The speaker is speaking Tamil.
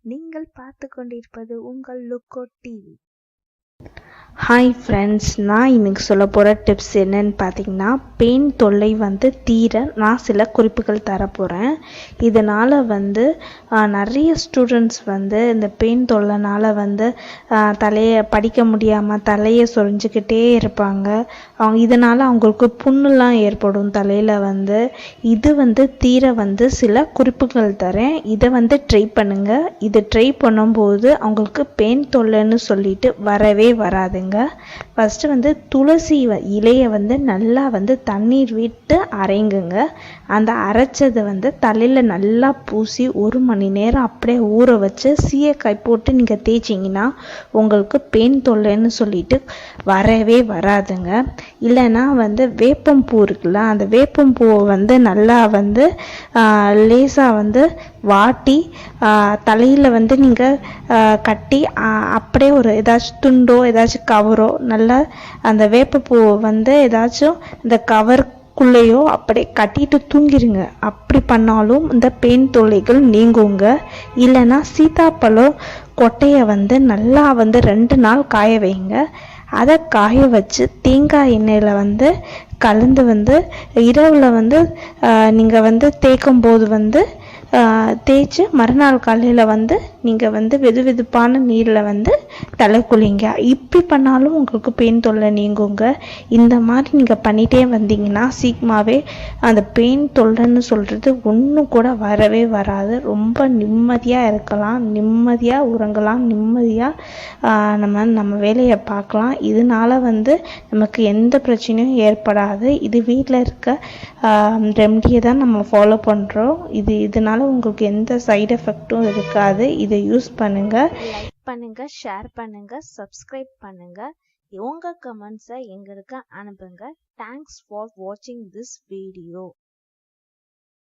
நீங்கள் பார்த்து கொண்டிருப்பது உங்கள் லுக்கோட் டிவி. ஹாய் ஃப்ரெண்ட்ஸ், நான் இன்னைக்கு சொல்ல போகிற டிப்ஸ் என்னன்னு பார்த்தீங்கன்னா, பெயின் தொல்லை தீர நான் சில குறிப்புகள் தரப்போகிறேன். இதனால் நிறைய ஸ்டூடெண்ட்ஸ் இந்த பெயின் தொல்லைனால் தலையை படிக்க முடியாமல் தலையை சொரிஞ்சுக்கிட்டே இருப்பாங்க. இதனால் அவங்களுக்கு புண்ணுலாம் ஏற்படும் தலையில். இது தீர சில குறிப்புகள் தரேன். இதை ட்ரை பண்ணுங்கள். இது ட்ரை பண்ணும்போது அவங்களுக்கு பெயின் தொல்லைன்னு சொல்லிட்டு வரவே வராதுங்க. ஃபஸ்ட்டு துளசி இலையை நல்லா தண்ணீர் விட்டு அரைங்குங்க. அந்த அரைச்சதை தலையில் நல்லா பூசி 1 மணி நேரம் அப்படியே ஊற வச்சு சீயக்காய் போட்டு நீங்கள் தேய்ச்சிங்கன்னா உங்களுக்கு பெயின் தொல்லைன்னு சொல்லிட்டு வரவே வராதுங்க. இல்லைன்னா வேப்பம்பூ இருக்குல்ல, அந்த வேப்பம்பூவை நல்லா லேசாக வாட்டி தலையில் நீங்கள் கட்டி அப்படியே ஒரு ஏதாச்சும் துண்டோ ஏதாச்சும் கவரோ நல்லா அந்த வேப்பப்பூவை ஏதாச்சும் இந்த கவருக்குள்ளேயோ அப்படியே கட்டிட்டு தூங்கிடுங்க. அப்படி பண்ணாலும் இந்த பெயின் தொல்லைகள் நீங்குங்க. இல்லைன்னா சீத்தாப்பழம் கொட்டையை நல்லா 2 நாள் காய வைங்க. அதை காய வச்சு தேங்காய் எண்ணெயில் கலந்து இரவில் நீங்கள் தேய்க்கும் போது தேய்ச்சி மறுநாள் காலையில் நீங்கள் வெது வெதுப்பான நீரில் தலை குளிங்க. இப்படி பண்ணாலும் உங்களுக்கு பெயின் தொல்லை நீங்குங்க. இந்த மாதிரி நீங்கள் பண்ணிகிட்டே வந்தீங்கன்னா சீக்கிரமாகவே அந்த பெயின் தொல்லைன்னு சொல்கிறது ஒன்றும் கூட வரவே வராது. ரொம்ப நிம்மதியாக இருக்கலாம், நிம்மதியாக உறங்கலாம், நிம்மதியாக நம்ம வேலையை பார்க்கலாம். இதனால் நமக்கு எந்த பிரச்சனையும் ஏற்படாது. இது வீட்டில் இருக்க ரெமடியை தான் நம்ம ஃபாலோ பண்ணுறோம். இதனால் உங்களுக்கு எந்த சைடு எஃபெக்டும் இருக்காது. இதை யூஸ் பண்ணுங்க. லைக் பண்ணுங்க, ஷேர் பண்ணுங்க, சப்ஸ்கிரைப் பண்ணுங்க. உங்க கமெண்ட்ஸை எங்களுக்கு அனுப்புங்க. தேங்க்ஸ் ஃபார் வாட்சிங் திஸ் வீடியோ.